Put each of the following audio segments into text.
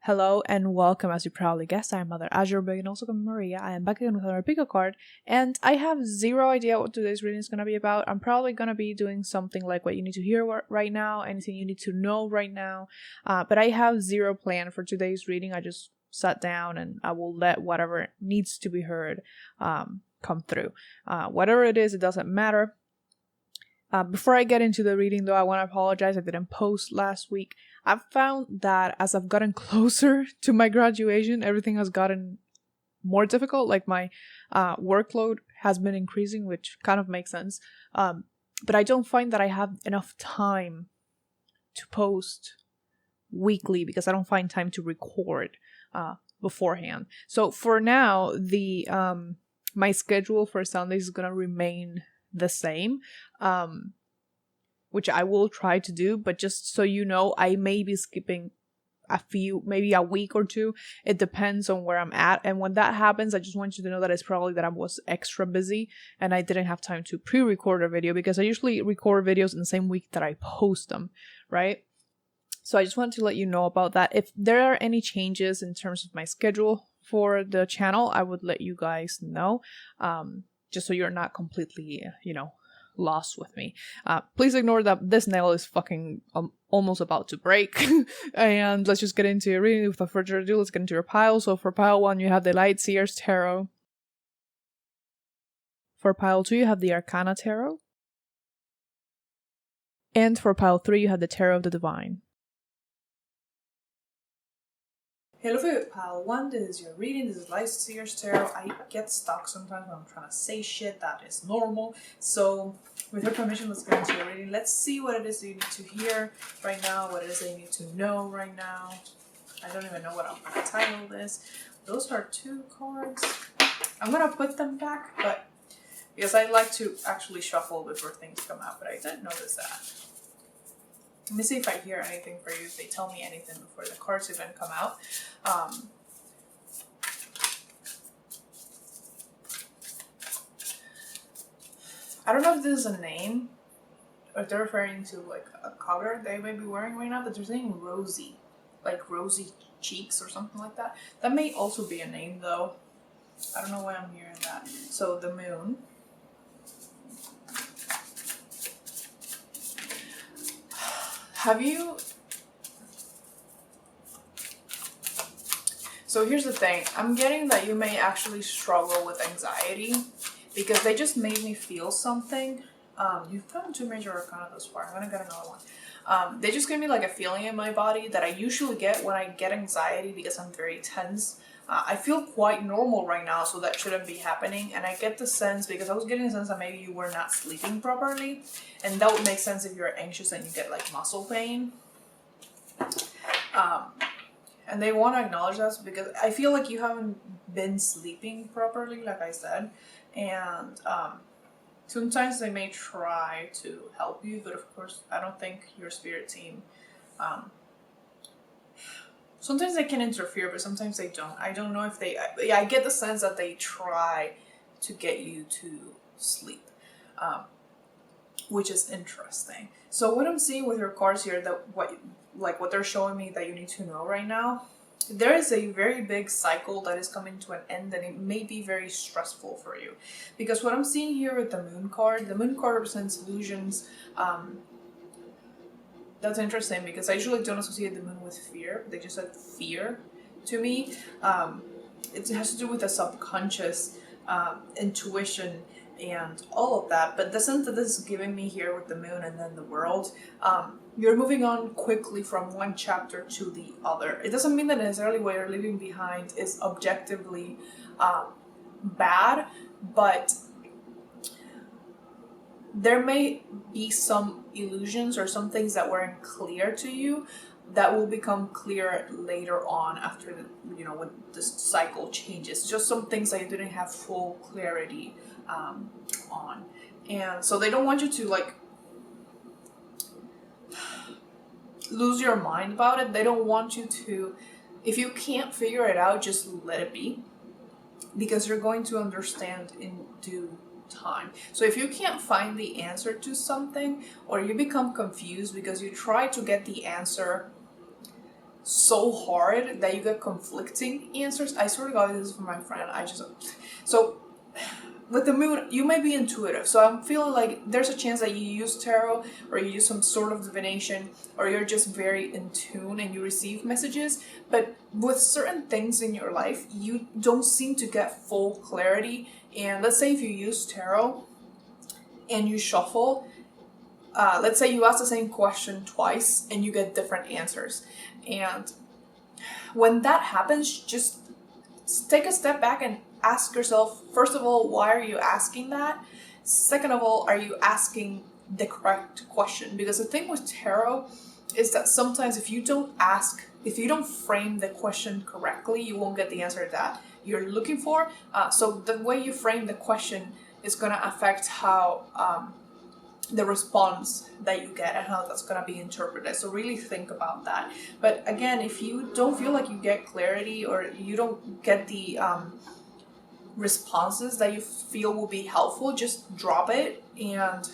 Hello and welcome. As you probably guessed, I am MotherAzure, but you can also call me Maria. I am back again with another pick card, and I have zero idea what today's reading is going to be about. I'm probably going to be doing something like what you need to hear right now, anything you need to know right now, but I have zero plan for today's reading. I just sat down and I will let whatever needs to be heard come through. Whatever it is, it doesn't matter. Before I get into the reading, though, I want to apologize. I didn't post last week. I've found that as I've gotten closer to my graduation, everything has gotten more difficult. Like my workload has been increasing, which kind of makes sense. But I don't find that I have enough time to post weekly because I don't find time to record beforehand. So for now, the my schedule for Sundays is gonna remain the same, which I will try to do, but just so you know, I may be skipping maybe a week or two. It depends on where I'm at, and when that happens, I just want you to know that it's probably that I was extra busy and I didn't have time to pre-record a video, because I usually record videos in the same week that I post them, right? So I just wanted to let you know about that. If there are any changes in terms of my schedule for the channel, I would let you guys know, just so you're not completely, lost with me. Please ignore that this nail is fucking almost about to break. And let's just get into your reading. Without further ado, let's get into your pile. So for pile 1, you have the Light Seer's Tarot. For pile 2, you have the Arcana Tarot. And for pile 3, you have the Tarot of the Divine. Hello for pile 1, this is your reading. This is Light Seer's Tarot. I get stuck sometimes when I'm trying to say shit. That is normal. So with your permission, let's get into your reading. Let's see what it is that you need to hear right now, what it is that you need to know right now. I don't even know what I'm going to title this. Those are 2 cards. I'm going to put them back, but because I like to actually shuffle before things come out, but I didn't notice that. Let me see if I hear anything for you, if they tell me anything before the cards even come out. I don't know if this is a name, or if they're referring to like a color they may be wearing right now, but they're saying rosy, like rosy cheeks or something like that. That may also be a name though. I don't know why I'm hearing that. So the moon. So here's the thing. I'm getting that you may actually struggle with anxiety, because they just made me feel something. You've gotten 2 major arcana thus far. I'm gonna get another one. They just gave me like a feeling in my body that I usually get when I get anxiety because I'm very tense. I feel quite normal right now, so that shouldn't be happening. And I get the sense, because I was getting the sense that maybe you were not sleeping properly. And that would make sense if you're anxious and you get like muscle pain. And they want to acknowledge that, because I feel like you haven't been sleeping properly, like I said. And sometimes they may try to help you, but of course, I don't think your spirit team... sometimes they can interfere, but sometimes they don't. I don't know if they... I get the sense that they try to get you to sleep, which is interesting. So what I'm seeing with your cards here, that what they're showing me that you need to know right now, there is a very big cycle that is coming to an end, and it may be very stressful for you. Because what I'm seeing here with the moon card represents illusions. That's interesting, because I usually don't associate the moon with fear. They just said fear to me. It has to do with the subconscious, intuition, and all of that. But the sense that this is giving me here with the moon and then the world, you're moving on quickly from one chapter to the other. It doesn't mean that necessarily what you're leaving behind is objectively bad, but there may be some illusions or some things that weren't clear to you that will become clear later on, after when this cycle changes. Just some things that you didn't have full clarity on. And so they don't want you to like lose your mind about it. They don't want you to, if you can't figure it out, just let it be, because you're going to understand in due time. So if you can't find the answer to something, or you become confused because you try to get the answer so hard that you get conflicting answers. I swear to God, this is from my friend. So with the moon, you may be intuitive. So I'm feeling like there's a chance that you use tarot or you use some sort of divination, or you're just very in tune and you receive messages. But with certain things in your life, you don't seem to get full clarity. And let's say if you use tarot and you shuffle, let's say you ask the same question twice and you get different answers. And when that happens, just take a step back and ask yourself, first of all, why are you asking that? Second of all, are you asking the correct question? Because the thing with tarot is that sometimes if you don't frame the question correctly, you won't get the answer that you're looking for. So the way you frame the question is going to affect how the response that you get and how that's going to be interpreted. So really think about that. But again, if you don't feel like you get clarity or you don't get the responses that you feel will be helpful, just drop it and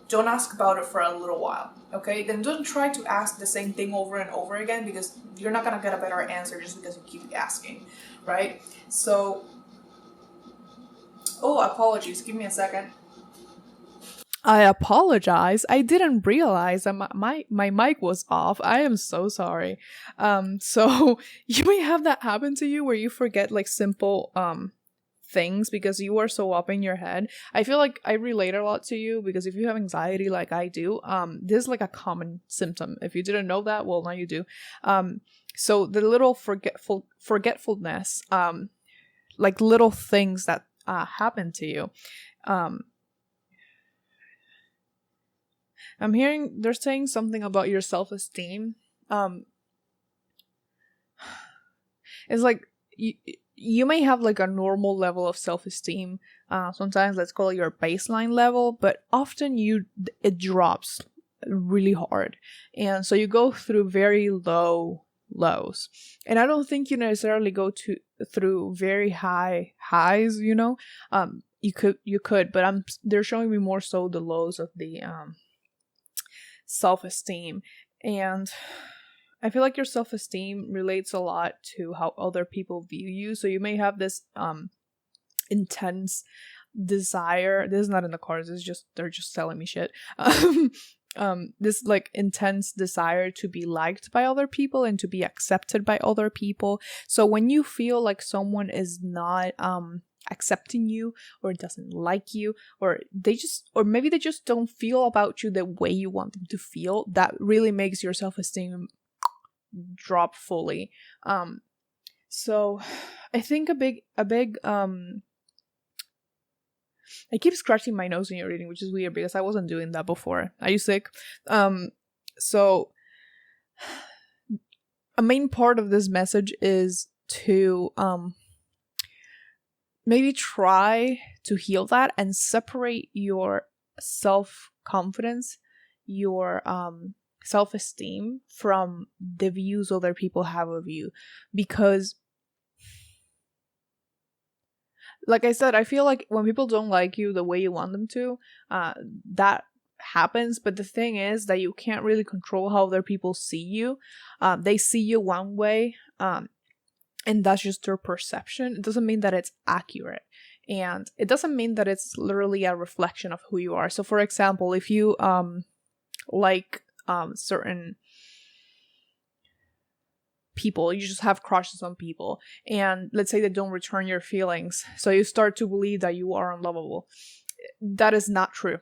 don't ask about it for a little while. Okay, then don't try to ask the same thing over and over again, because you're not going to get a better answer just because you keep asking, right? So, oh, apologies, give me a second. I apologize. I didn't realize that my mic was off. I am so sorry. So you may have that happen to you where you forget like simple things because you are so up in your head. I feel like I relate a lot to you because if you have anxiety like I do, this is like a common symptom. If you didn't know that, well, now you do. So the little forgetfulness, like little things that happen to you. I'm hearing they're saying something about your self-esteem. It's like you may have like a normal level of self-esteem. Sometimes let's call it your baseline level, but often it drops really hard. And so you go through very low lows. And I don't think you necessarily go through very high highs, you know. You could, but they're showing me more so the lows of the self-esteem. And I feel like your self-esteem relates a lot to how other people view you. So you may have this intense desire. This is not in the cards, they're just telling me shit. This like intense desire to be liked by other people and to be accepted by other people. So when you feel like someone is not accepting you or doesn't like you, or maybe they just don't feel about you the way you want them to feel, that really makes your self-esteem drop fully. So I think a big I keep scratching my nose when you're reading, which is weird because I wasn't doing that before. Are you sick? So a main part of this message is to maybe try to heal that and separate your self-confidence, your self-esteem from the views other people have of you. Because like I said, I feel like when people don't like you the way you want them to, that happens. But the thing is that you can't really control how other people see you. They see you one way, and that's just their perception. It doesn't mean that it's accurate. And it doesn't mean that it's literally a reflection of who you are. So for example, if you like certain people, you just have crushes on people, and let's say they don't return your feelings, so you start to believe that you are unlovable. That is not true.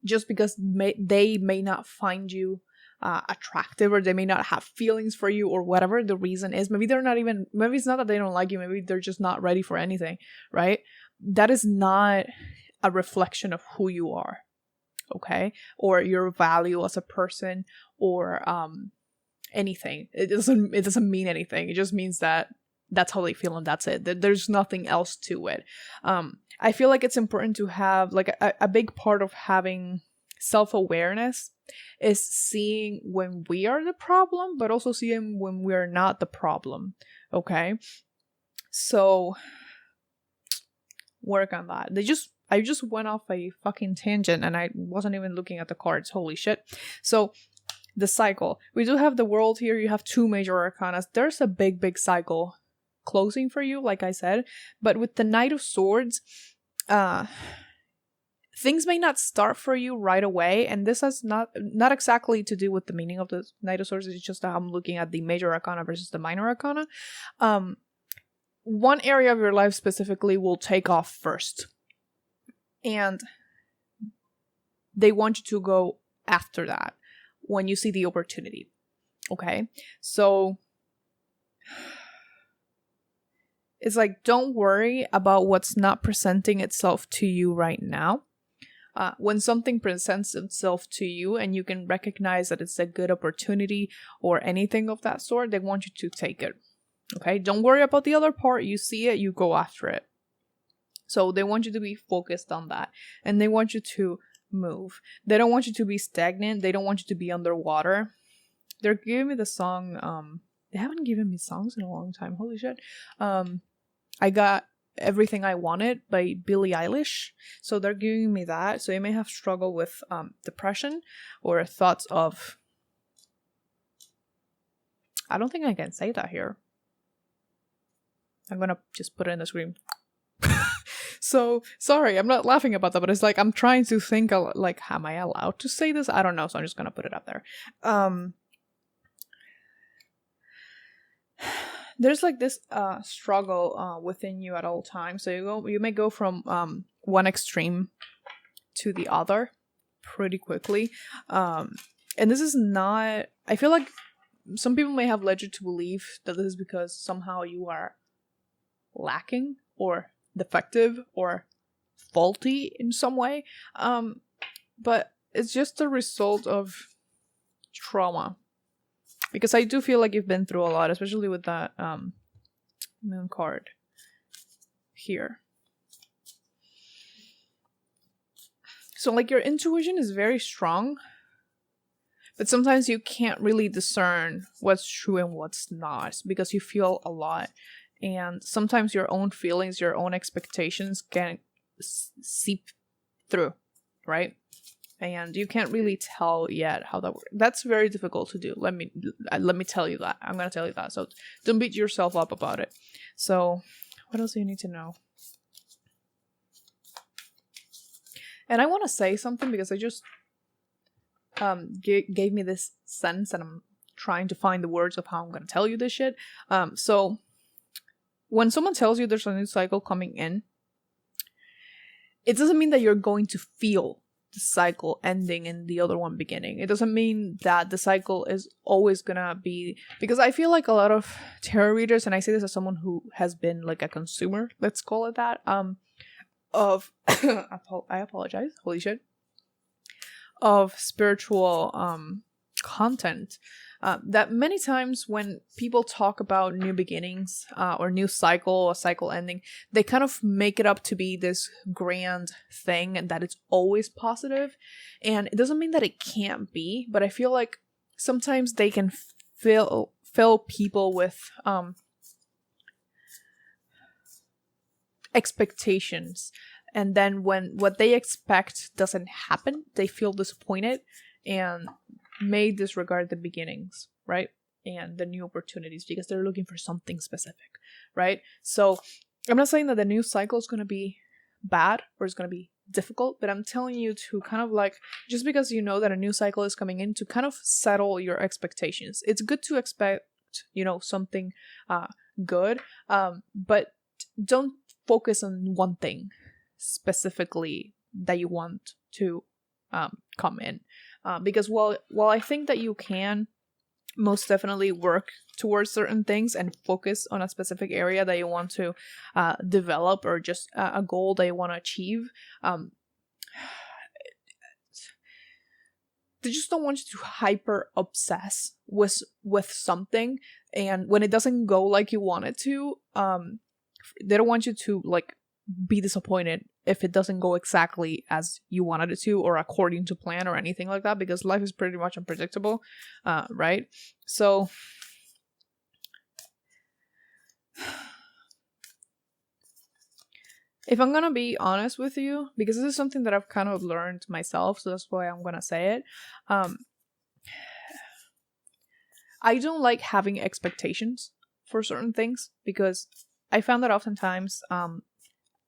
Just because they may not find you attractive, or they may not have feelings for you, or whatever the reason is, maybe it's not that they don't like you, maybe they're just not ready for anything, right? That is not a reflection of who you are, okay? Or your value as a person, or anything. It doesn't mean anything. It just means that that's how they feel and that's it. There's nothing else to it. I feel like it's important to have like a big part of having self-awareness is seeing when we are the problem, but also seeing when we're not the problem. Okay? So work on that. I just went off a fucking tangent and I wasn't even looking at the cards. Holy shit. So the cycle. We do have the world here. You have 2 major arcanas. There's a big cycle closing for you, like I said. But with the Knight of Swords, things may not start for you right away, and this has not exactly to do with the meaning of the Knight of Swords. It's just that I'm looking at the major arcana versus the minor arcana. One area of your life specifically will take off first, and they want you to go after that when you see the opportunity. Okay, so it's like, don't worry about what's not presenting itself to you right now. When something presents itself to you and you can recognize that it's a good opportunity or anything of that sort, they want you to take it. Okay, don't worry about the other part. You see it, you go after it. So they want you to be focused on that, and they want you to move. They don't want you to be stagnant. They don't want you to be underwater. They're giving me the song. They haven't given me songs in a long time. Holy shit. I got Everything I Wanted by Billie Eilish. So they're giving me that. So you may have struggled with depression or thoughts of... I don't think I can say that here. I'm gonna just put it in the screen. So, sorry, I'm not laughing about that, but it's like, I'm trying to think, like, am I allowed to say this? I don't know, so I'm just gonna put it up there. There's like this struggle within you at all times. So you may go from one extreme to the other pretty quickly. And this is not... I feel like some people may have led you to believe that this is because somehow you are lacking or defective or faulty in some way. But it's just a result of trauma. Because I do feel like you've been through a lot, especially with that moon card here. So like your intuition is very strong, but sometimes you can't really discern what's true and what's not because you feel a lot. And sometimes your own feelings, your own expectations can seep through, right? And you can't really tell yet how that works. That's very difficult to do. Let me tell you that. I'm going to tell you that. So don't beat yourself up about it. So what else do you need to know? And I want to say something because I just gave me this sense and I'm trying to find the words of how I'm going to tell you this shit. So when someone tells you there's a new cycle coming in, it doesn't mean that you're going to feel the cycle ending and the other one beginning. It doesn't mean that the cycle is always gonna be... Because I feel like a lot of tarot readers, and I say this as someone who has been like a consumer, let's call it that, of... I apologize, holy shit. Of spiritual content. That many times when people talk about new beginnings or new cycle or cycle ending, they kind of make it up to be this grand thing and that it's always positive. And it doesn't mean that it can't be, but I feel like sometimes they can fill people with expectations. And then when what they expect doesn't happen, they feel disappointed and may disregard the beginnings, right? And the new opportunities because they're looking for something specific, right? So I'm not saying that the new cycle is going to be bad or it's going to be difficult, but I'm telling you to kind of like, just because you know that a new cycle is coming in, to kind of settle your expectations. It's good to expect, something good, but don't focus on one thing specifically that you want to come in. Because while I think that you can most definitely work towards certain things and focus on a specific area that you want to develop or just a goal that you want to achieve, they just don't want you to hyper obsess with something, and when it doesn't go like you want it to, they don't want you to like be disappointed if it doesn't go exactly as you wanted it to or according to plan or anything like that, because life is pretty much unpredictable, right? So if I'm gonna be honest with you, because this is something that I've kind of learned myself, so that's why I'm gonna say it, I don't like having expectations for certain things, because I found that oftentimes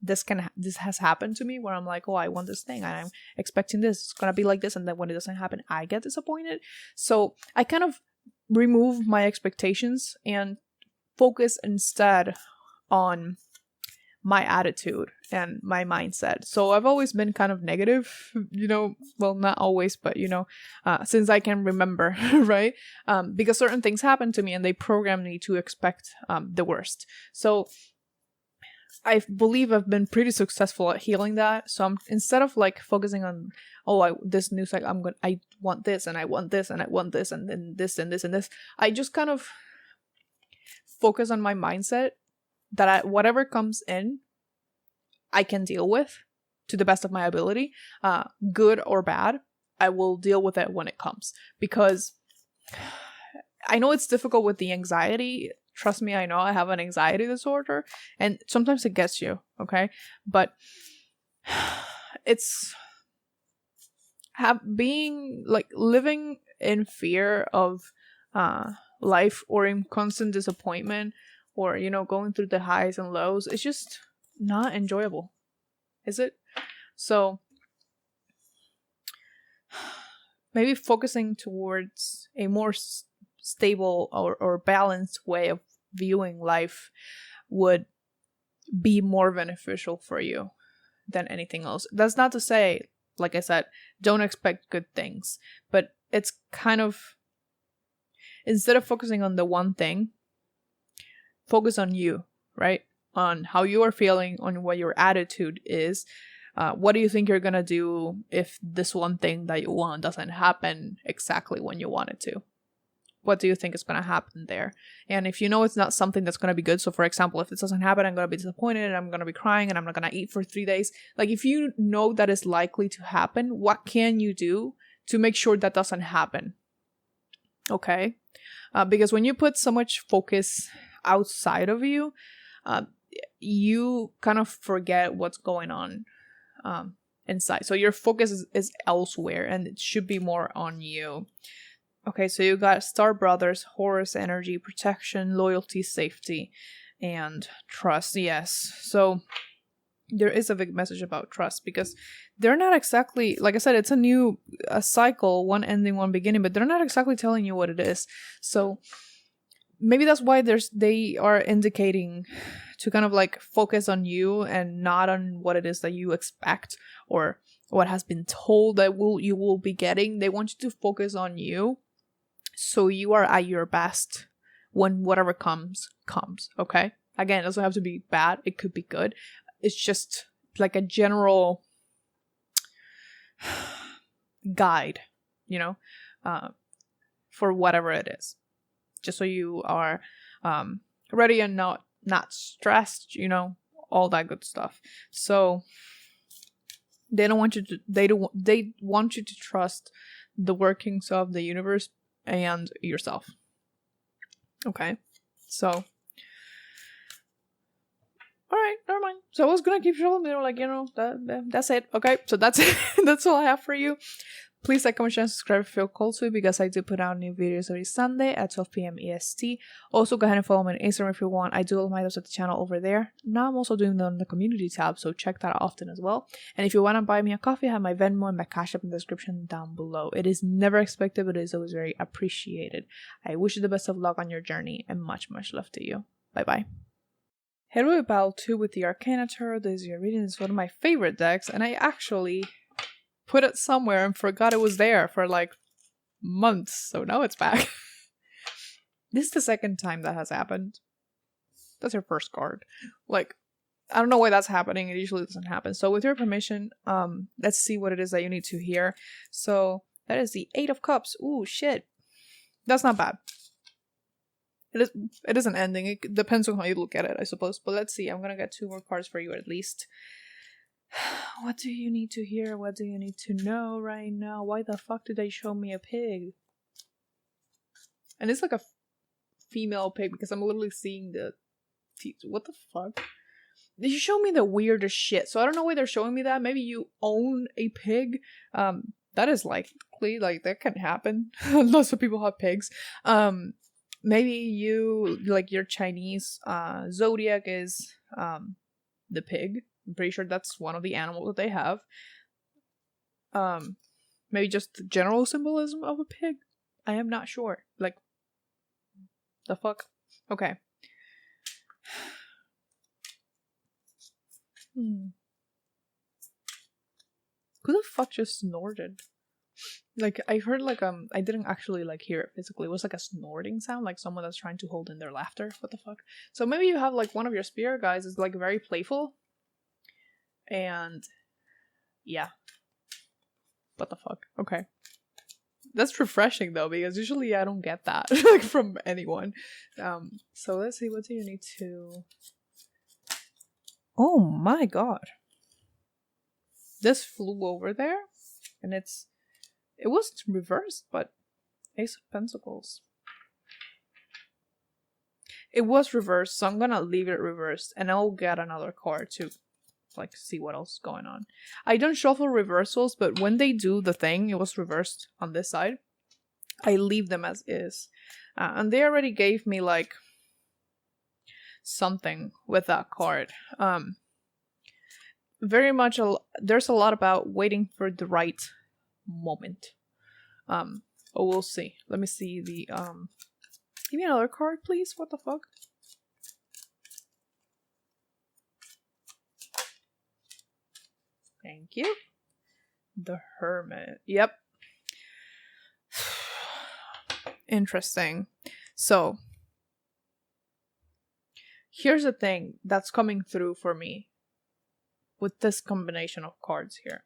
this has happened to me where I'm like, oh, I want this thing and I'm expecting this, it's gonna be like this, and then when it doesn't happen, I get disappointed. So I kind of remove my expectations and focus instead on my attitude and my mindset. So I've always been kind of negative, well, not always, but since I can remember, right? Because certain things happen to me and they program me to expect the worst. So I believe I've been pretty successful at healing that. So instead of like focusing on, this new cycle, I want this and I want this and I want this and then this and this and this, I just kind of focus on my mindset that whatever comes in, I can deal with to the best of my ability, good or bad. I will deal with it when it comes, because I know it's difficult with the anxiety. Trust me, I know I have an anxiety disorder, and sometimes it gets you, okay? But it's living in fear of life, or in constant disappointment, or going through the highs and lows. It's just not enjoyable, is it? So maybe focusing towards a more stable or balanced way of viewing life would be more beneficial for you than anything else. That's not to say, like I said, don't expect good things, but it's kind of, instead of focusing on the one thing, focus on you, right? On how you are feeling, on what your attitude is. What do you think you're gonna do if this one thing that you want doesn't happen exactly when you want it to? What do you think is going to happen there? And if it's not something that's going to be good, so for example, if this doesn't happen, I'm going to be disappointed and I'm going to be crying and I'm not going to eat for 3 days. Like, if you know that is likely to happen, what can you do to make sure that doesn't happen? Okay? Because when you put so much focus outside of you, you kind of forget what's going on inside. So your focus is elsewhere, and it should be more on you. Okay, so you got Star Brothers, Horus energy, protection, loyalty, safety, and trust. Yes. So there is a big message about trust, because they're not exactly, like I said, it's a cycle, one ending, one beginning, but they're not exactly telling you what it is. So maybe that's why they are indicating to kind of like focus on you and not on what it is that you expect or what has been told that you will be getting. They want you to focus on you, so you are at your best when whatever comes, okay? Again, it doesn't have to be bad. It could be good. It's just like a general guide, for whatever it is. Just so you are ready and not stressed, all that good stuff. So they want you to trust the workings of the universe and yourself. Okay, so all right, never mind. So I was gonna keep showing that's it. Okay, so that's it. That's all I have for you. Please like, comment, share, and subscribe if you feel called to, because I do put out new videos every Sunday at 12 p.m. EST. Also, go ahead and follow me on Instagram if you want. I do all my videos at the channel over there. Now I'm also doing them on the community tab, so check that out often as well. And if you want to buy me a coffee, I have my Venmo and my Cash App in the description down below. It is never expected, but it is always very appreciated. I wish you the best of luck on your journey, and much, much love to you. Bye-bye. Here we battle 2 with the Arcana Tarot. This is your reading. It's one of my favorite decks, and I actually put it somewhere and forgot it was there for like months, so now it's back. This is the second time that has happened. That's your first card. Like, I don't know why that's happening. It usually doesn't happen. So with your permission, let's see what it is that you need to hear. So that is the 8 of Cups. Ooh, shit. That's not bad. It is an ending. It depends on how you look at it, I suppose. But let's see. I'm gonna get 2 more cards for you at least. What do you need to hear? What do you need to know right now? Why the fuck did they show me a pig? And it's like a female pig, because I'm literally seeing the teeth. What the fuck? They show me the weirdest shit. So I don't know why they're showing me that. Maybe you own a pig. That is likely, like, that can happen. Lots of people have pigs. maybe you, like, your Chinese zodiac is the pig. I'm pretty sure that's one of the animals that they have. Maybe just the general symbolism of a pig. I am not sure. Like, the fuck? Okay. Who the fuck just snorted? Like, I heard, like, I didn't actually, like, hear it physically. It was like a snorting sound, like someone that's trying to hold in their laughter. What the fuck? So maybe you have, like, one of your spirit guides is, like, very playful. And, yeah. What the fuck? Okay. That's refreshing, though, because usually I don't get that, like, from anyone. So let's see, what do you need to... Oh my god. This flew over there, and it was reversed, but Ace of Pentacles. It was reversed, so I'm gonna leave it reversed, and I'll get another card to, like, see what else is going on. I don't shuffle reversals, but when they do the thing, it was reversed on this side, I leave them as is. And they already gave me, like, something with that card. Very much, there's a lot about waiting for the right moment. Oh, we'll see. Let me see the, give me another card, please. What the fuck? Thank you. The Hermit. Yep. Interesting. So, here's the thing that's coming through for me with this combination of cards here.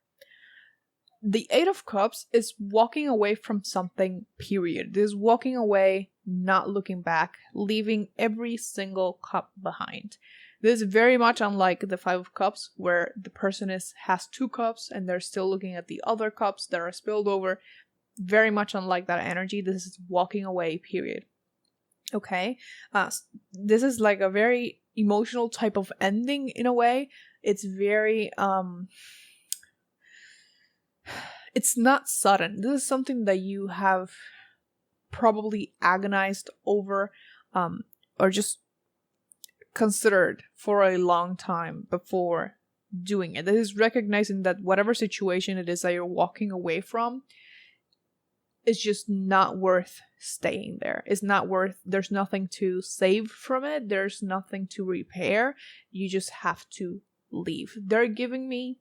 The Eight of Cups is walking away from something, period. This is walking away, not looking back, leaving every single cup behind. This is very much unlike the Five of Cups, where the person has 2 cups and they're still looking at the other cups that are spilled over. Very much unlike that energy. This is walking away, period. Okay? This is like a very emotional type of ending in a way. It's very, it's not sudden. This is something that you have probably agonized over, or just considered for a long time before doing it. This is recognizing that whatever situation it is that you're walking away from is just not worth staying there. It's not worth, there's nothing to save from it. There's nothing to repair. You just have to leave. They're giving me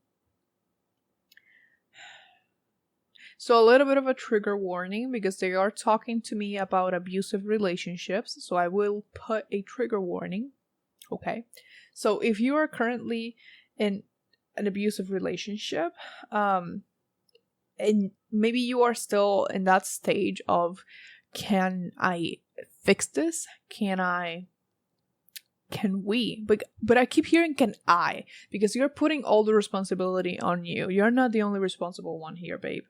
so a little bit of a trigger warning, because they are talking to me about abusive relationships. So I will put a trigger warning. Okay. So if you are currently in an abusive relationship, and maybe you are still in that stage of, can I fix this? Can we? But I keep hearing can I, because you're putting all the responsibility on you. You're not the only responsible one here, babe.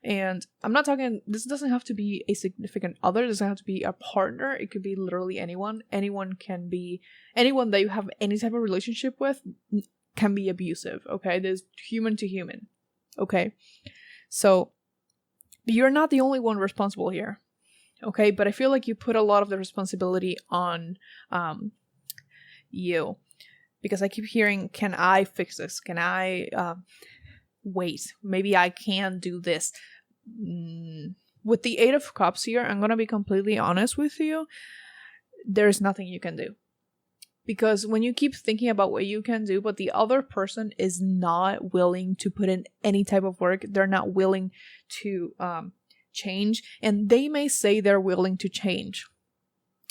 And I'm not talking, this doesn't have to be a significant other. It doesn't have to be a partner. It could be literally anyone. Anyone that you have any type of relationship with can be abusive, okay? There's human to human, okay? So you're not the only one responsible here, okay? But I feel like you put a lot of the responsibility on you, because I keep hearing, can I fix this? Can I wait? Maybe I can do this. With the Eight of Cups here, I'm gonna be completely honest with you. There's nothing you can do. Because when you keep thinking about what you can do, but the other person is not willing to put in any type of work, they're not willing to change, and they may say they're willing to change,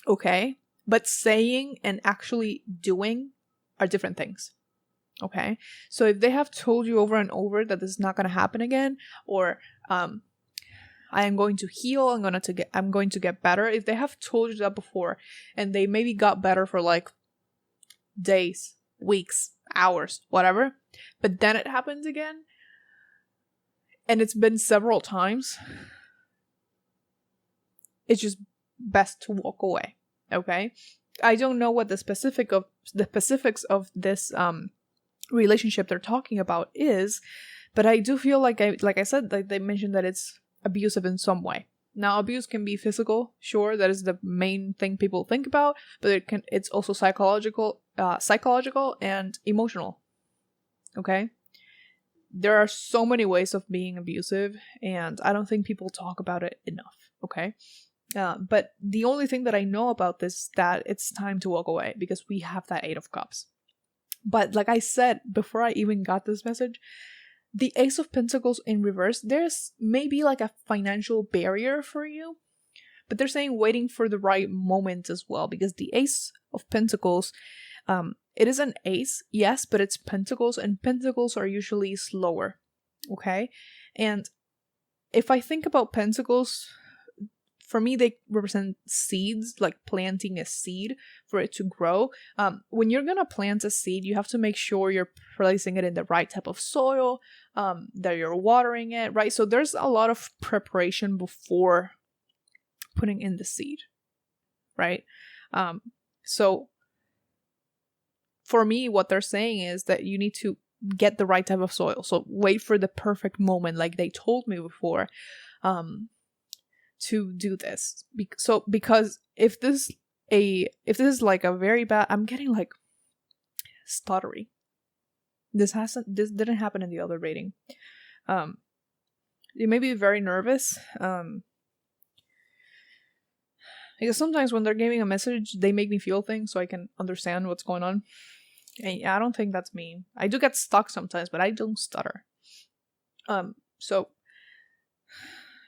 okay? But saying and actually doing are different things, okay? So if they have told you over and over that this is not going to happen again, or I am going to heal, I'm going to get better, if they have told you that before, and they maybe got better for like days, weeks, hours, whatever, but then it happens again, and it's been several times, it's just best to walk away, okay? I don't know what the specifics of this relationship they're talking about is, but I do feel like I said, like they mentioned that it's abusive in some way, Now, abuse can be physical, sure, that is the main thing people think about, but it's also psychological and emotional. Okay? There are so many ways of being abusive, and I don't think people talk about it enough. Okay? But the only thing that I know about this is that it's time to walk away because we have that 8 of Cups. But like I said before I even got this message, the Ace of Pentacles in reverse, there's maybe like a financial barrier for you, but they're saying waiting for the right moment as well, because the Ace of Pentacles, it is an ace, yes, but it's pentacles, and pentacles are usually slower, okay? And if I think about pentacles, for me, they represent seeds, like planting a seed for it to grow. When you're gonna plant a seed, you have to make sure you're placing it in the right type of soil, that you're watering it, right? So there's a lot of preparation before putting in the seed, right? So for me, what they're saying is that you need to get the right type of soil. So wait for the perfect moment, like they told me before, to do this. Because if this is like a very bad, I'm getting like stuttery. This didn't happen in the other reading. You may be very nervous. Because sometimes when they're giving a message, they make me feel things so I can understand what's going on. And I don't think that's me. I do get stuck sometimes, but I don't stutter. So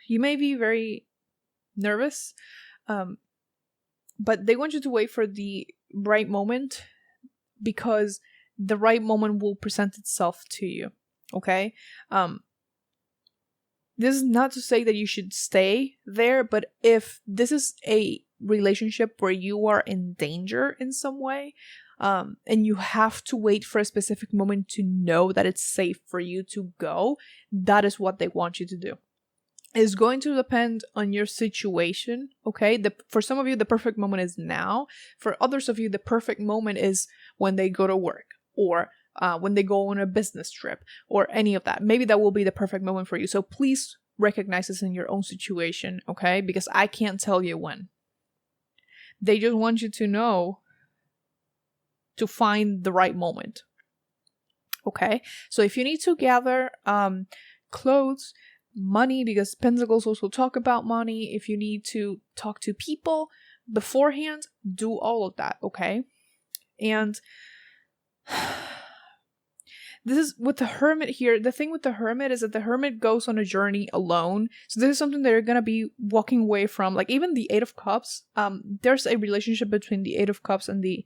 you may be very nervous, but they want you to wait for the right moment, because the right moment will present itself to you. Okay? This is not to say that you should stay there, but if this is a relationship where you are in danger in some way, and you have to wait for a specific moment to know that it's safe for you to go, that is what they want you to do. It's going to depend on your situation, okay? For some of you, the perfect moment is now. For others of you, the perfect moment is when they go to work, or when they go on a business trip, or any of that. Maybe that will be the perfect moment for you. So please recognize this in your own situation, okay? Because I can't tell you when. They just want you to know to find the right moment, okay? So if you need to gather clothes, money, because pentacles also talk about money, if you need to talk to people beforehand, do all of that, okay? And this is with the Hermit here. The thing with the Hermit is that the Hermit goes on a journey alone. So this is something that you're going to be walking away from. Like even the 8 of Cups, there's a relationship between the 8 of Cups and the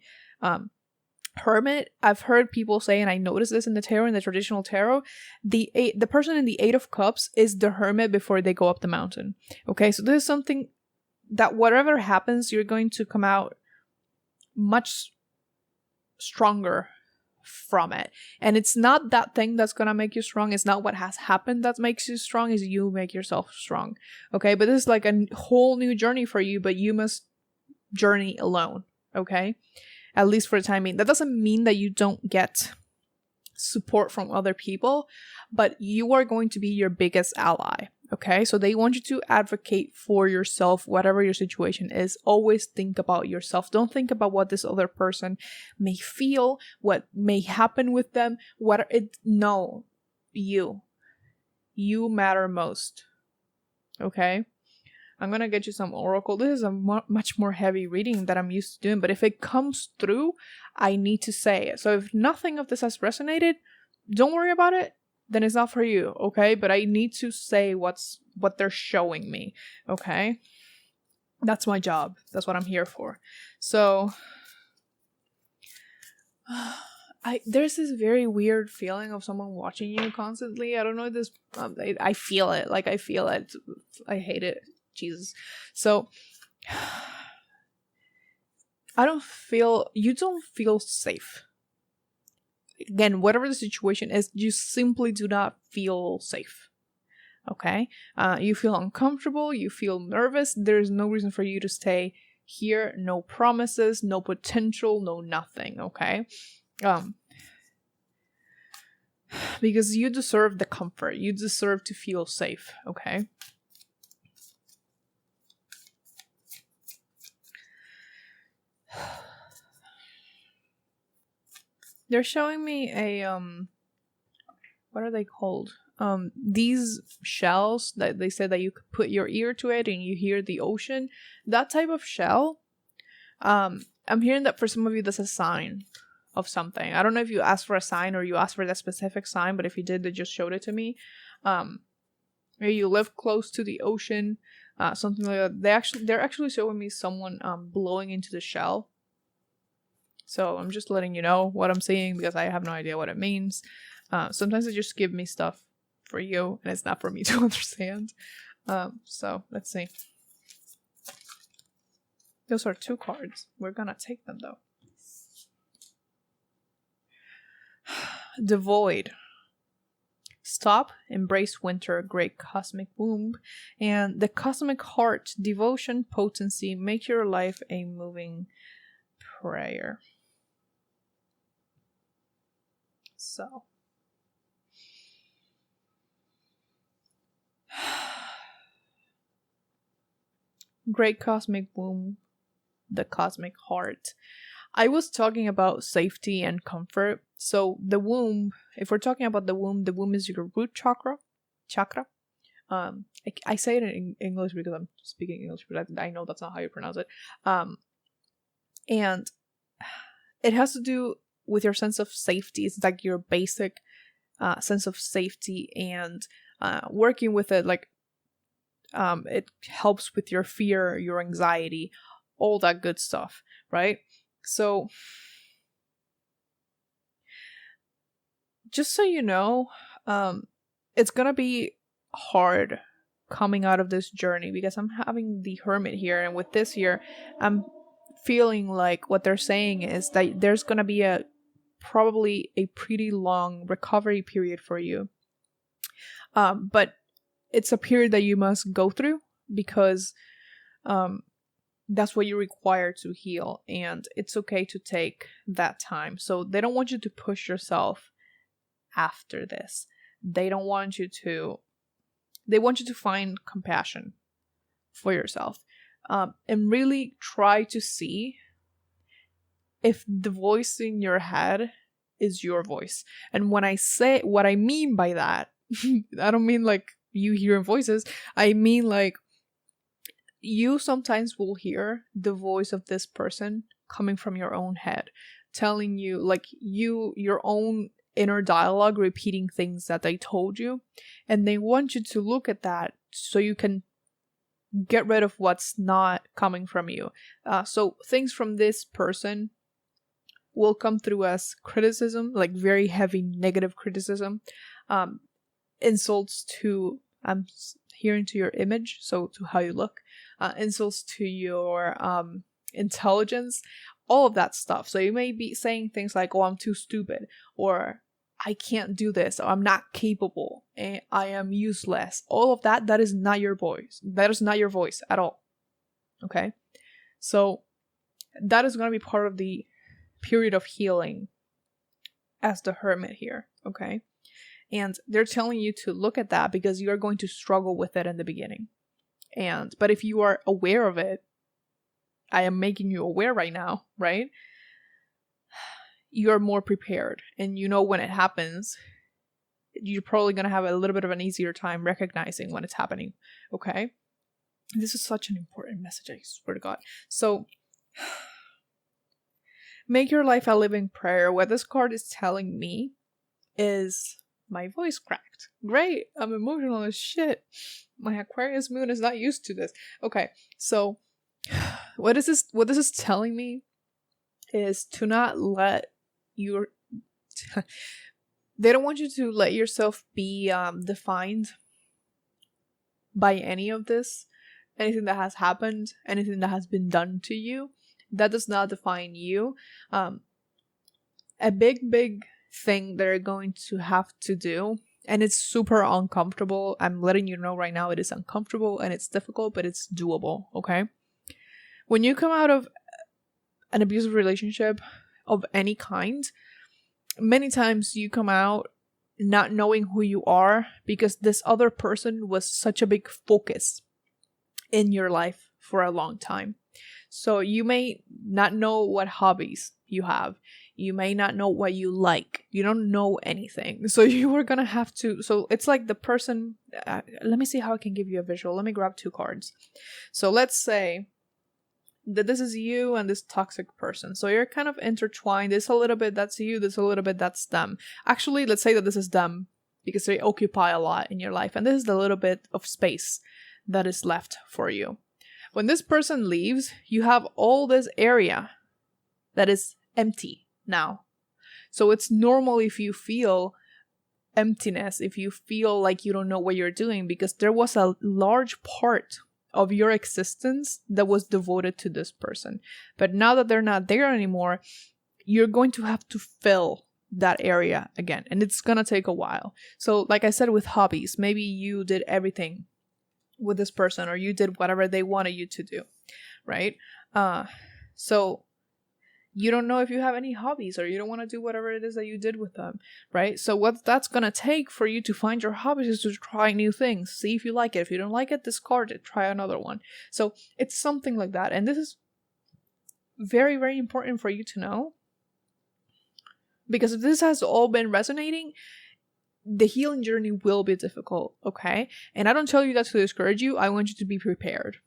Hermit. I've heard people say, and I noticed this in the tarot, in the traditional tarot, the person in the 8 of Cups is the Hermit before they go up the mountain. Okay, so this is something that whatever happens, you're going to come out much stronger from it. And it's not that thing that's gonna make you strong. It's not what has happened that makes you strong. Is you make yourself strong. Okay, but this is like a whole new journey for you, but you must journey alone. Okay, at least for the time being. That doesn't mean that you don't get support from other people, but you are going to be your biggest ally. Okay, so they want you to advocate for yourself, whatever your situation is. Always think about yourself. Don't think about what this other person may feel, what may happen with them. No, you matter most. Okay, I'm gonna get you some oracle. This is a much more heavy reading that I'm used to doing, but if it comes through, I need to say it. So if nothing of this has resonated, don't worry about it. Then it's not for you, okay? But I need to say what they're showing me, okay? That's my job. That's what I'm here for. So, there's this very weird feeling of someone watching you constantly. I don't know if this... I feel it. Like, I feel it. I hate it. Jesus. So, you don't feel safe. Again, whatever the situation is, you simply do not feel safe. Okay? You feel uncomfortable, you feel nervous. There's no reason for you to stay here. No promises, no potential, no nothing. Okay? Because you deserve the comfort. You deserve to feel safe. Okay? They're showing me a what are they called? These shells that they said that you could put your ear to it and you hear the ocean. That type of shell. I'm hearing that for some of you that's a sign of something. I don't know if you asked for a sign or you asked for that specific sign, but if you did, they just showed it to me. Maybe you live close to the ocean, something like that. They're actually showing me someone blowing into the shell. So I'm just letting you know what I'm seeing because I have no idea what it means. Sometimes they just give me stuff for you and it's not for me to understand. So let's see. Those are 2 cards. We're gonna take them though. The Void. Stop, embrace winter, great cosmic womb, and the cosmic heart, devotion, potency, make your life a moving prayer. So. Great cosmic womb, the cosmic heart. I was talking about safety and comfort. So the womb, if we're talking about the womb is your root chakra. I say it in English because I'm speaking English, but I know that's not how you pronounce it. And it has to do with your sense of safety. It's like your basic sense of safety, and working with it, like it helps with your fear, your anxiety, all that good stuff, right? So just so you know, it's gonna be hard coming out of this journey because I'm having the Hermit here, and with this here, I'm feeling like what they're saying is that there's gonna be probably a pretty long recovery period for you. But it's a period that you must go through because that's what you're required to heal, and it's okay to take that time. So they don't want you to push yourself after this. They want you to find compassion for yourself, and really try to see if the voice in your head is your voice. And when I say what I mean by that, I don't mean like you hearing voices. I mean like you sometimes will hear the voice of this person coming from your own head, telling you, like, your own inner dialogue, repeating things that they told you, and they want you to look at that so you can get rid of what's not coming from you. So things from this person will come through as criticism, like very heavy negative criticism, insults to, I'm hearing, to your image, so to how you look, insults to your intelligence, all of that stuff. So you may be saying things like, oh, I'm too stupid, or I can't do this, or I'm not capable, and I am useless. All of that, that is not your voice. That is not your voice at all. Okay? So that is going to be part of the period of healing as the Hermit here. Okay? And they're telling you to look at that because you are going to struggle with it in the beginning. But if you are aware of it, I am making you aware right now, right? You're more prepared, and you know when it happens, you're probably going to have a little bit of an easier time recognizing when it's happening. Okay? This is such an important message, I swear to God. So, make your life a living prayer. What this card is telling me is, my voice cracked. Great. I'm emotional as shit. My Aquarius moon is not used to this. Okay. So what this is telling me is to not let they don't want you to let yourself be defined by any of this, anything that has happened, anything that has been done to you. That does not define you. A big thing they're going to have to do, and it's super uncomfortable. I'm letting you know right now, it is uncomfortable and it's difficult, but it's doable. Okay? When you come out of an abusive relationship of any kind, many times you come out not knowing who you are because this other person was such a big focus in your life for a long time. So you may not know what hobbies you have. You may not know what you like. You don't know anything. So you are going to have to, so it's like the person, let me see how I can give you a visual. Let me grab 2 cards. So let's say that this is you and this toxic person. So you're kind of intertwined. This a little bit, that's you. This a little bit, that's them. Actually, let's say that this is them because they occupy a lot in your life. And this is the little bit of space that is left for you. When this person leaves, you have all this area that is empty now. So it's normal if you feel emptiness, if you feel like you don't know what you're doing, because there was a large part of your existence that was devoted to this person. But now that they're not there anymore, you're going to have to fill that area again. And it's going to take a while. So like I said with hobbies, maybe you did everything with this person, or you did whatever they wanted you to do, right? So you don't know if you have any hobbies, or you don't want to do whatever it is that you did with them, right? So what that's gonna take for you to find your hobbies is to try new things, see if you like it. If you don't like it, discard it, try another one. So it's something like that, and this is very, very important for you to know, because if this has all been resonating, the healing journey will be difficult, okay? And I don't tell you that to discourage you. I want you to be prepared,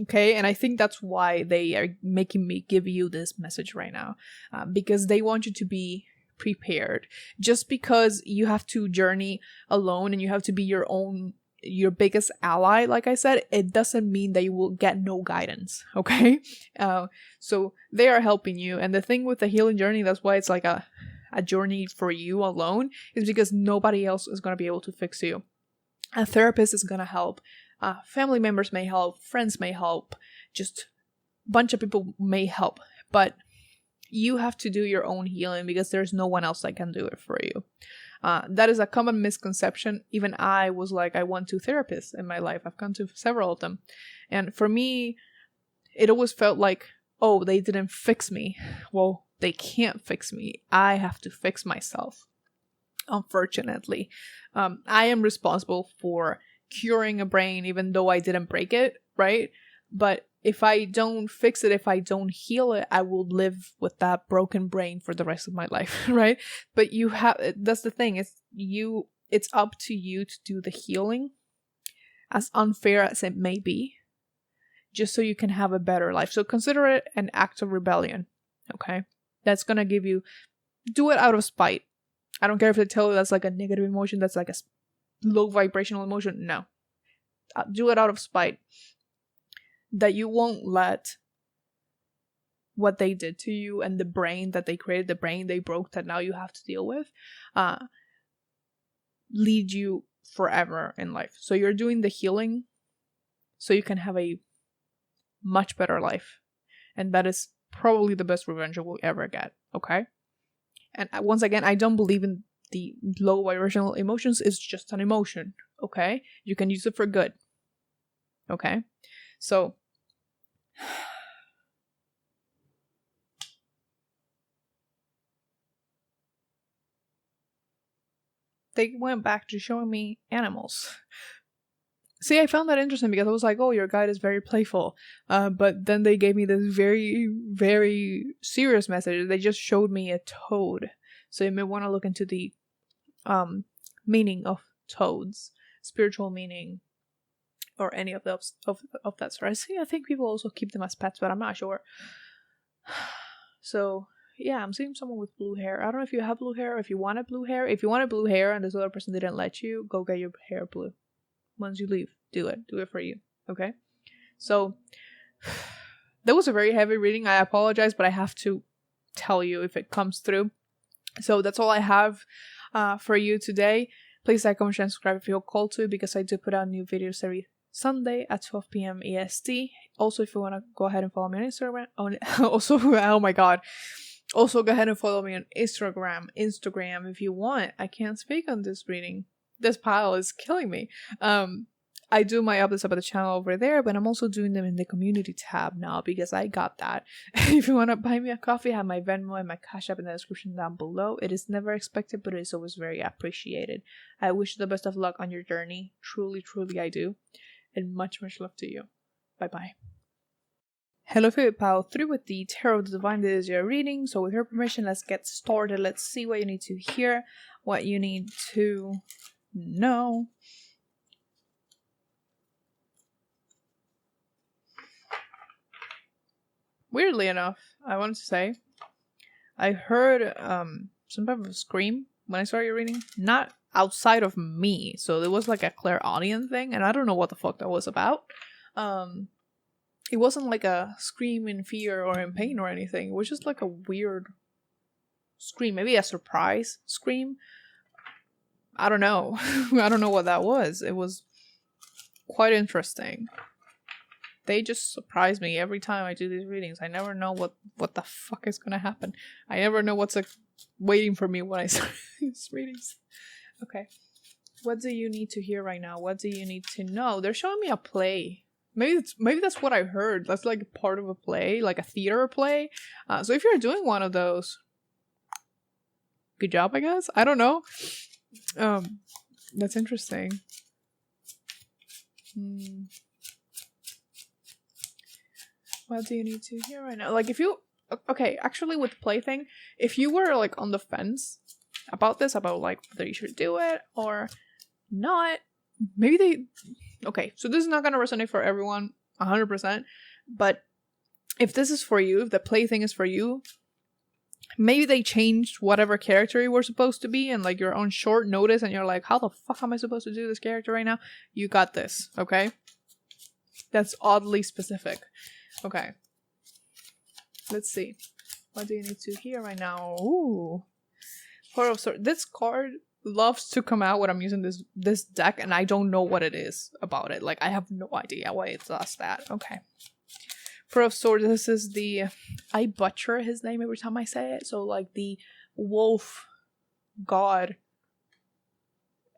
okay? And I think that's why they are making me give you this message right now, because they want you to be prepared. Just because you have to journey alone and you have to be your biggest ally, like I said, it doesn't mean that you will get no guidance, okay? So they are helping you. And the thing with the healing journey, that's why it's like a journey for you alone, is because nobody else is going to be able to fix you. A therapist is going to help. Family members may help. Friends may help. Just a bunch of people may help. But you have to do your own healing, because there's no one else that can do it for you. That is a common misconception. Even I was like, I went to therapists in my life. I've gone to several of them. And for me, it always felt like, oh, they didn't fix me. Well, they can't fix me. I have to fix myself. Unfortunately, I am responsible for curing a brain, even though I didn't break it, right? But if I don't fix it, if I don't heal it, I will live with that broken brain for the rest of my life, right? But that's the thing, it's up to you to do the healing, as unfair as it may be, just so you can have a better life. So consider it an act of rebellion, okay? That's gonna do it out of spite. I don't care if they tell you that's like a negative emotion, that's like a low vibrational emotion. No. Do it out of spite. That you won't let what they did to you and the brain that they created, the brain they broke that now you have to deal with, lead you forever in life. So you're doing the healing so you can have a much better life. And that is probably the best revenge you will ever get, okay? And once again, I don't believe in the low vibrational emotions. It's just an emotion, okay? You can use it for good, okay? So they went back to showing me animals. See, I found that interesting because I was like, oh, your guide is very playful. But then they gave me this very, very serious message. They just showed me a toad. So you may want to look into the meaning of toads, spiritual meaning, or any of those of that sort. I think people also keep them as pets, but I'm not sure. So yeah, I'm seeing someone with blue hair. I don't know if you have blue hair, or if you wanted blue hair. If you wanted blue hair and this other person didn't let you, go get your hair blue. Once you leave, do it for you, okay? So that was a very heavy reading. I apologize, but I have to tell you if it comes through. So that's all I have for you today. Please like, comment, share, and subscribe if you feel called to, because I do put out new videos every Sunday at 12 p.m. EST. Also, if you want to go ahead and follow me on Instagram. Oh my god. Also, go ahead and follow me on Instagram if you want. I can't speak on this reading. This pile is killing me. I do my updates about the channel over there, but I'm also doing them in the community tab now because I got that. If you want to buy me a coffee, I have my Venmo and my Cash App in the description down below. It is never expected, but it is always very appreciated. I wish you the best of luck on your journey. Truly, truly I do. And much, much love to you. Bye-bye. Hello, Pile 3 with the Tarot of the Divine Azure reading. So with your permission, let's get started. Let's see what you need to hear, what you need to know. Weirdly enough, I wanted to say, I heard some type of scream when I started reading. Not outside of me, so it was like a clairaudient thing, and I don't know what the fuck that was about. It wasn't like a scream in fear or in pain or anything. It was just like a weird scream. Maybe a surprise scream. I don't know. I don't know what that was. It was quite interesting. They just surprise me every time I do these readings. I never know what the fuck is gonna happen. I never know what's waiting for me when I start these readings. Okay. What do you need to hear right now? What do you need to know? They're showing me a play. Maybe that's what I heard. That's like part of a play, like a theater play. So if you're doing one of those, good job, I guess. I don't know. That's interesting. What do you need to hear right now? Like if you, okay, actually with the play thing, if you were like on the fence about this, about like whether you should do it or not, maybe they, okay, so this is not going to resonate for everyone 100%, but if this is for you, if the play thing is for you, maybe they changed whatever character you were supposed to be and like you're on short notice and you're like, how the fuck am I supposed to do this character right now? You got this, okay? That's oddly specific. Okay. Let's see. What do you need to hear right now? Ooh. Four of Swords. This card loves to come out when I'm using this deck and I don't know what it is about it. Like I have no idea why it does that. Okay. Four of Swords, this is the, I butcher his name every time I say it. So like the wolf god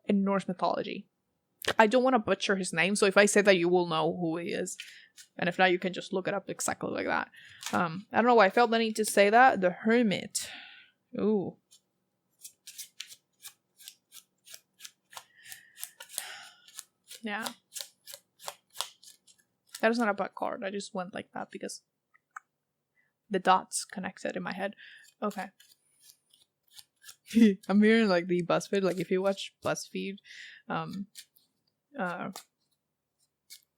in Norse mythology. I don't want to butcher his name, so if I say that, you will know who he is. And if not, you can just look it up exactly like that. I don't know why I felt the need to say that. The Hermit. Ooh. Yeah. That is not a bad card. I just went like that because the dots connected in my head. Okay. I'm hearing like the BuzzFeed. Like if you watch BuzzFeed,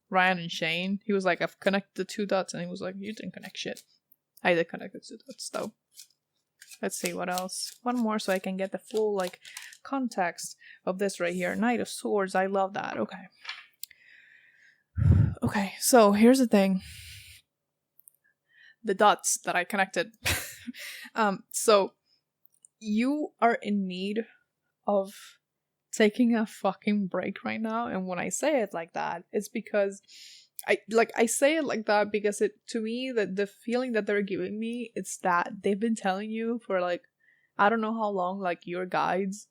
Ryan and Shane, he was like, I've connected the two dots, and he was like, you didn't connect shit. I did connect the two dots though. Let's see what else. One more so I can get the full like context of this right here. Knight of Swords. I love that. Okay. Okay, so here's the thing. The dots that I connected. So you are in need of taking a fucking break right now, and when I say it like that, it's because I say it like that because it, to me, that the feeling that they're giving me, it's that they've been telling you for like I don't know how long, like your guides,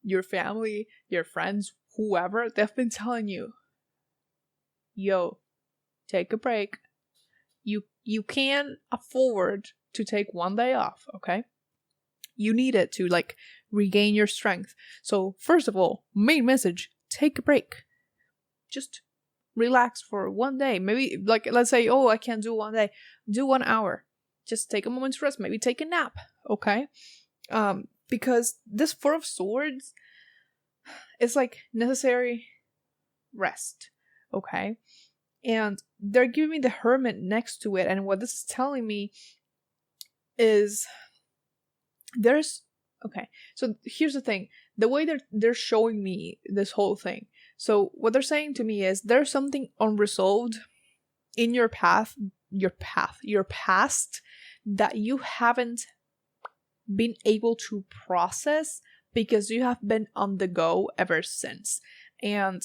your family, your friends, whoever, they've been telling you, yo, take a break. You can afford to take one day off, okay? You need it to like regain your strength. So first of all, main message, take a break. Just relax for one day. Maybe like let's say, oh, I can't do one day. Do 1 hour. Just take a moment's rest. Maybe take a nap. Okay? Because this Four of Swords is like necessary rest. Okay? And they're giving me the Hermit next to it, and what this is telling me is there's okay, so here's the thing. The way they're showing me this whole thing. So what they're saying to me is there's something unresolved in your past that you haven't been able to process because you have been on the go ever since. And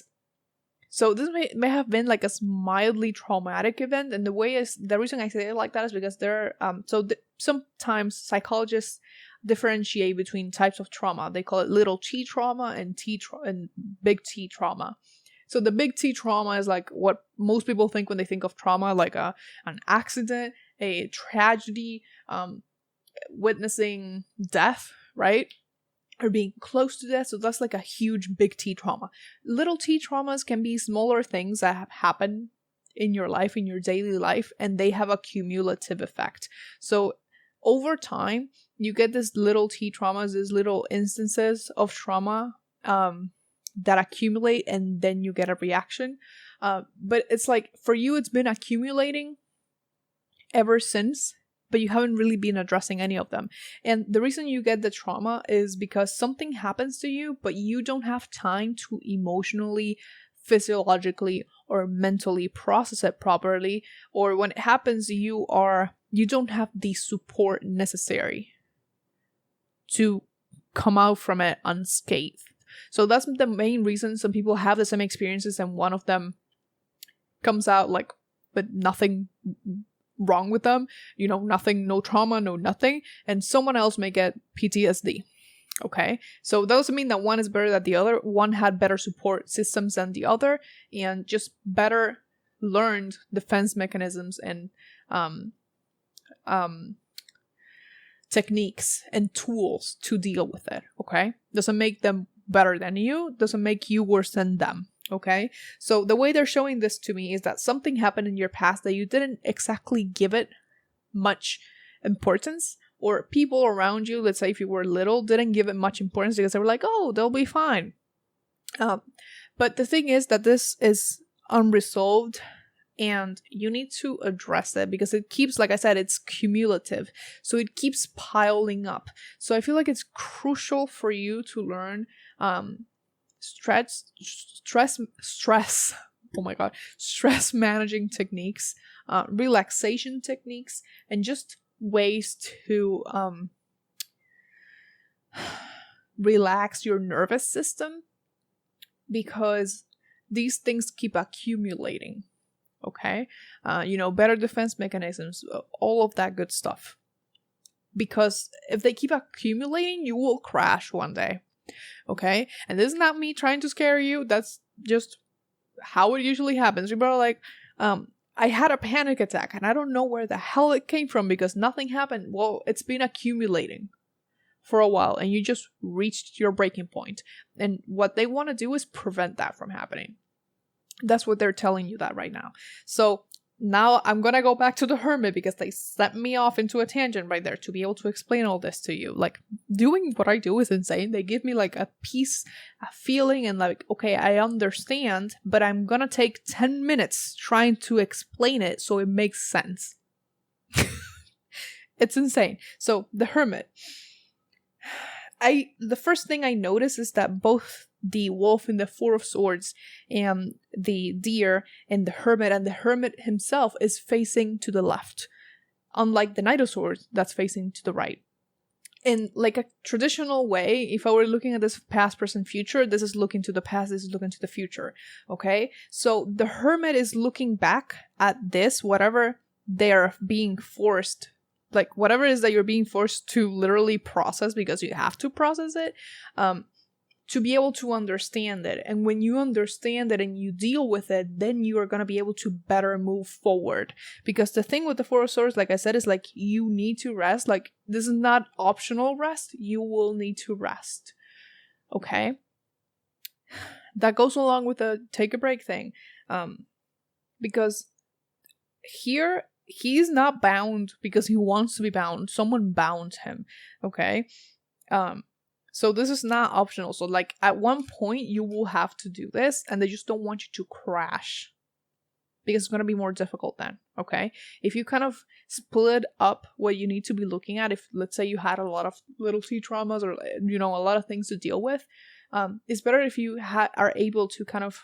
so this may have been like a mildly traumatic event, and the reason I say it like that is because sometimes psychologists differentiate between types of trauma. They call it little T trauma and big T trauma. So the big T trauma is like what most people think when they think of trauma, like an accident, a tragedy, witnessing death, right? Or being close to death. So that's like a huge big T trauma. Little T traumas can be smaller things that have happened in your life, in your daily life, and they have a cumulative effect. So over time, you get these little T traumas, these little instances of trauma that accumulate, and then you get a reaction. But it's like, for you, it's been accumulating ever since, but you haven't really been addressing any of them. And the reason you get the trauma is because something happens to you, but you don't have time to emotionally, physiologically, or mentally process it properly. Or when it happens, you don't have the support necessary to come out from it unscathed. So that's the main reason some people have the same experiences and one of them comes out like with nothing wrong with them, nothing, no trauma, no nothing, and someone else may get PTSD. Okay, so that doesn't mean that one is better than the other. One had better support systems than the other, and just better learned defense mechanisms and techniques and tools to deal with it. Okay, doesn't make them better than you, doesn't make you worse than them. Okay, so the way they're showing this to me is that something happened in your past that you didn't exactly give it much importance, or people around you, let's say if you were little, didn't give it much importance because they were like, oh, they'll be fine. But the thing is that this is unresolved and you need to address it because it keeps, like I said, it's cumulative. So it keeps piling up. So I feel like it's crucial for you to learn stress managing techniques, relaxation techniques, and just ways to relax your nervous system, because these things keep accumulating. Okay, better defense mechanisms, all of that good stuff, because if they keep accumulating, you will crash one day. Okay, and this is not me trying to scare you, that's just how it usually happens. People are like, I had a panic attack and I don't know where the hell it came from because nothing happened. Well, it's been accumulating for a while and you just reached your breaking point. And what they want to do is prevent that from happening. That's what they're telling you that right now. So now I'm going to go back to the Hermit because they set me off into a tangent right there to be able to explain all this to you. Like, doing what I do is insane. They give me like a peace, a feeling, and like, okay, I understand, but I'm going to take 10 minutes trying to explain it so it makes sense. It's insane. So the Hermit. The first thing I notice is that both the Wolf in the Four of Swords and the Deer and the Hermit himself is facing to the left, unlike the Knight of Swords that's facing to the right. In like a traditional way, if I were looking at this past, present, future, this is looking to the past, this is looking to the future. Okay, so the Hermit is looking back at this, whatever they're being forced, like whatever it is that you're being forced to literally process because you have to process it, to be able to understand it. And when you understand it and you deal with it, then you are going to be able to better move forward. Because the thing with the Four of Swords, like I said, is like you need to rest. Like, this is not optional rest. You will need to rest. Okay? That goes along with the take a break thing. Because here, he's not bound because he wants to be bound. Someone bound him. Okay? So this is not optional. So like at one point you will have to do this and they just don't want you to crash because it's going to be more difficult then. Okay. If you kind of split up what you need to be looking at, if let's say you had a lot of little T traumas or, a lot of things to deal with, it's better if you are able to kind of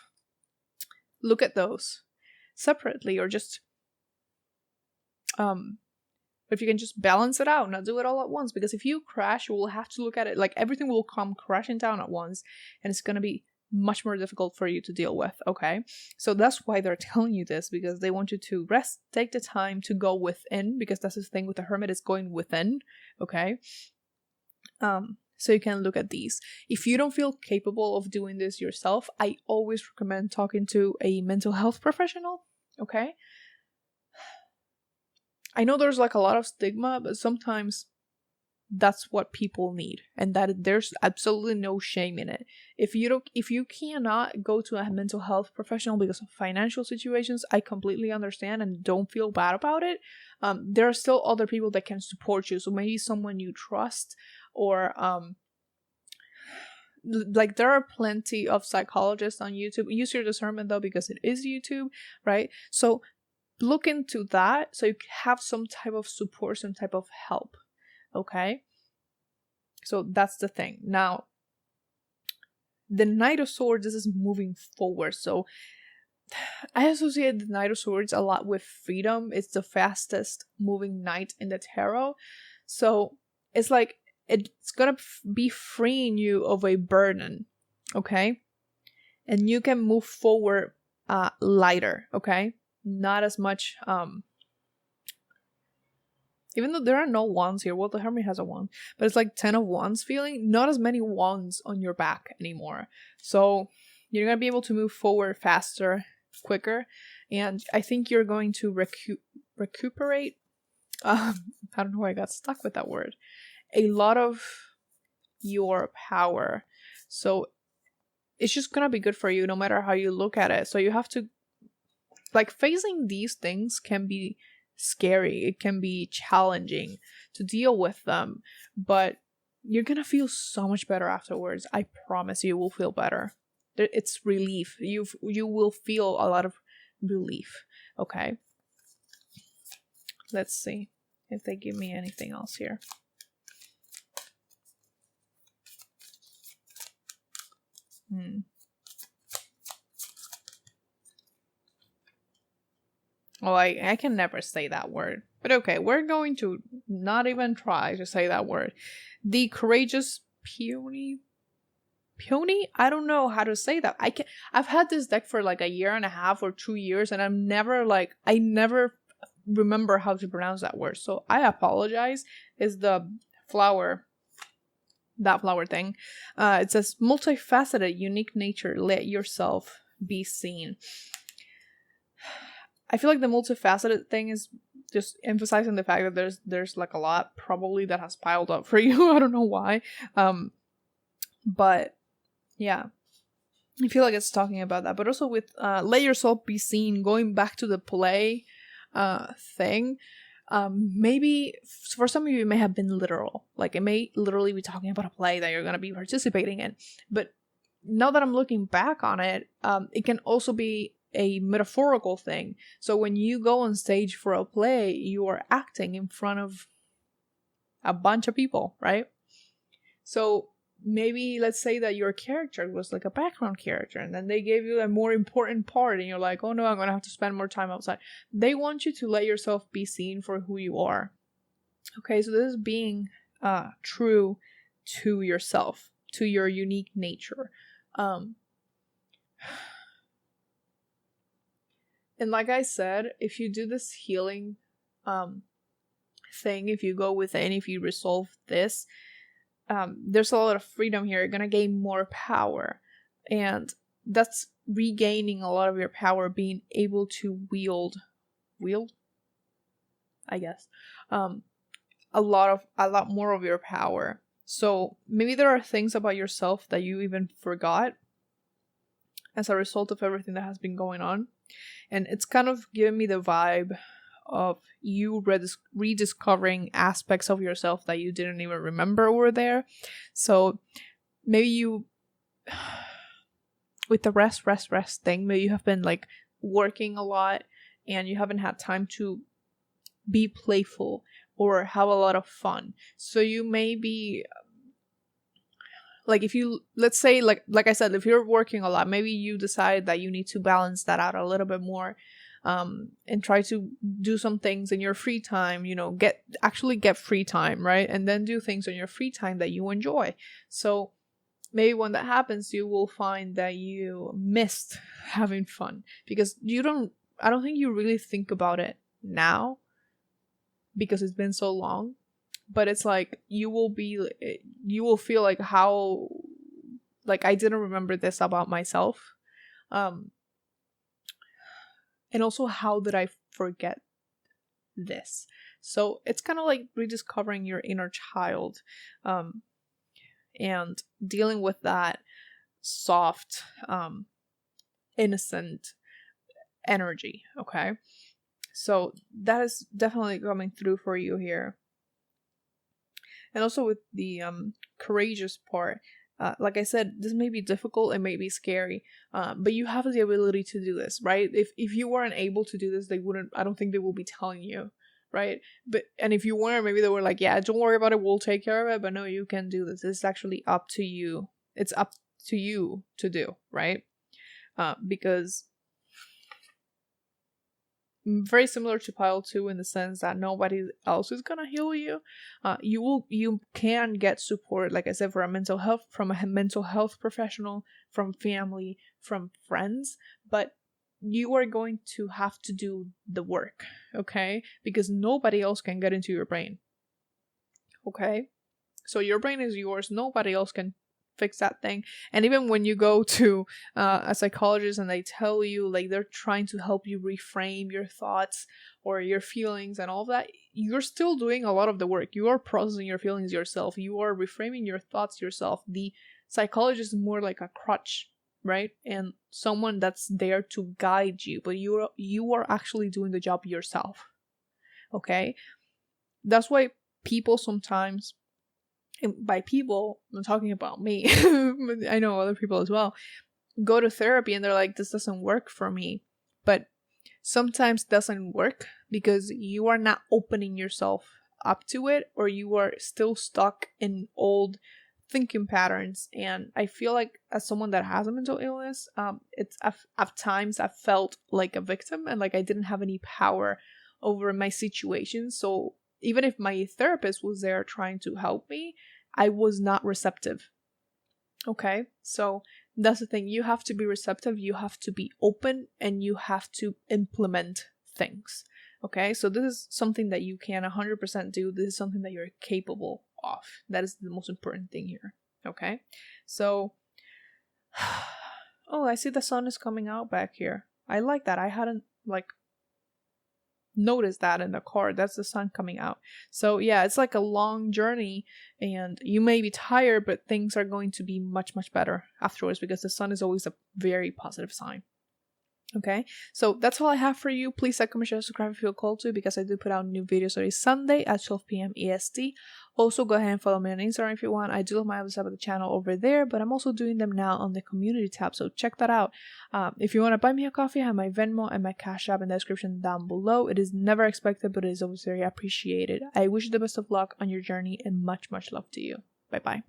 look at those separately, or just, if you can just balance it out, not do it all at once. Because if you crash, you will have to look at it like everything will come crashing down at once. And it's going to be much more difficult for you to deal with. Okay. So that's why they're telling you this, because they want you to rest, take the time to go within, because that's the thing with the Hermit, is going within. Okay. So you can look at these. If you don't feel capable of doing this yourself, I always recommend talking to a mental health professional. Okay. I know there's like a lot of stigma, but sometimes that's what people need, and that there's absolutely no shame in it. If you cannot go to a mental health professional because of financial situations, I completely understand and don't feel bad about it. There are still other people that can support you, so maybe someone you trust, or like there are plenty of psychologists on YouTube. Use your discernment though, because it is YouTube, right? So look into that so you have some type of support, some type of help. Okay, so that's the thing. Now, the Knight of Swords, this is moving forward. So I associate the Knight of Swords a lot with freedom. It's the fastest moving knight in the tarot. So it's like it's gonna be freeing you of a burden, okay? And you can move forward lighter, okay? Not as much even though there are no wands here. Well, the Hermit has a wand, but it's like 10 of wands feeling. Not as many wands on your back anymore. So you're going to be able to move forward faster, quicker. And I think you're going to recuperate. I don't know why I got stuck with that word. A lot of your power. So it's just going to be good for you no matter how you look at it. So you have to, like, facing these things can be scary. It can be challenging to deal with them, but you're gonna feel so much better afterwards. I promise you will feel better. It's relief. You will feel a lot of relief. Okay, let's see if they give me anything else here. Well, I can never say that word. But okay, we're going to not even try to say that word. The courageous peony? Peony? I don't know how to say that. I've had this deck for like a year and a half or 2 years, and I never remember how to pronounce that word. So I apologize. It's the flower. That flower thing. It says multifaceted, unique nature. Let yourself be seen. I feel like the multifaceted thing is just emphasizing the fact that there's like a lot probably that has piled up for you. I don't know why. But yeah, I feel like it's talking about that. But also with let yourself be seen, going back to the play thing. Maybe for some of you it may have been literal. Like it may literally be talking about a play that you're going to be participating in. But now that I'm looking back on it, it can also be a metaphorical thing. So when you go on stage for a play, you are acting in front of a bunch of people, right? So maybe let's say that your character was like a background character, and then they gave you a more important part, and you're like, oh no, I'm gonna have to spend more time outside. They want you to let yourself be seen for who you are. Okay, so this is being true to yourself, to your unique nature. And like I said, if you do this healing thing, if you go within, if you resolve this, there's a lot of freedom here. You're going to gain more power. And that's regaining a lot of your power, being able to wield, I guess, a lot more of your power. So maybe there are things about yourself that you even forgot as a result of everything that has been going on. And it's kind of giving me the vibe of you rediscovering aspects of yourself that you didn't even remember were there. So maybe you, with the rest thing, maybe you have been like working a lot and you haven't had time to be playful or have a lot of fun. So you may be like, if you, let's say, like I said, if you're working a lot, maybe you decide that you need to balance that out a little bit more, and try to do some things in your free time, get free time, right? And then do things in your free time that you enjoy. So maybe when that happens, you will find that you missed having fun, because I don't think you really think about it now because it's been so long. But it's like you will feel like how, like, I didn't remember this about myself. And also, how did I forget this? So it's kind of like rediscovering your inner child, and dealing with that soft, innocent energy. Okay, so that is definitely coming through for you here. And also with the courageous part, like I said, this may be difficult, it may be scary, but you have the ability to do this, right? If you weren't able to do this, I don't think they will be telling you, right? And if you weren't, maybe they were like, yeah, don't worry about it, we'll take care of it. But no, you can do this. It's actually up to you. It's up to you to do, right? Because very similar to pile 2 in the sense that nobody else is gonna heal you. You can get support, like I said, from a mental health professional, from family, from friends, but you are going to have to do the work, okay? Because nobody else can get into your brain, okay? So your brain is yours. Nobody else can fix that thing. And even when you go to a psychologist and they tell you, like, they're trying to help you reframe your thoughts or your feelings and all of that, you're still doing a lot of the work. You are processing your feelings yourself. You are reframing your thoughts yourself. The psychologist is more like a crutch, right? And someone that's there to guide you, but you are actually doing the job yourself, okay? That's why people sometimes, and by people, I'm talking about me, I know other people as well, go to therapy and they're like, this doesn't work for me. But sometimes it doesn't work because you are not opening yourself up to it, or you are still stuck in old thinking patterns. And I feel like, as someone that has a mental illness, at times I've felt like a victim and like I didn't have any power over my situation. So even if my therapist was there trying to help me, I was not receptive. Okay, so that's the thing. You have to be receptive, you have to be open, and you have to implement things. Okay, so this is something that you can 100% do. This is something that you're capable of. That is the most important thing here. Okay, so oh, I see the sun is coming out back here. I like that. I hadn't noticed that in the card. That's the sun coming out. So yeah, it's like a long journey and you may be tired, but things are going to be much, much better afterwards because the sun is always a very positive sign. Okay, so that's all I have for you. Please like, comment, share, subscribe if you feel called to, because I do put out new videos every Sunday at 12 p.m. EST. Also, go ahead and follow me on Instagram if you want. I do have my other side of the channel over there, but I'm also doing them now on the community tab, so check that out. If you want to buy me a coffee, I have my Venmo and my Cash App in the description down below. It is never expected, but it is always very appreciated. I wish you the best of luck on your journey and much, much love to you. Bye-bye.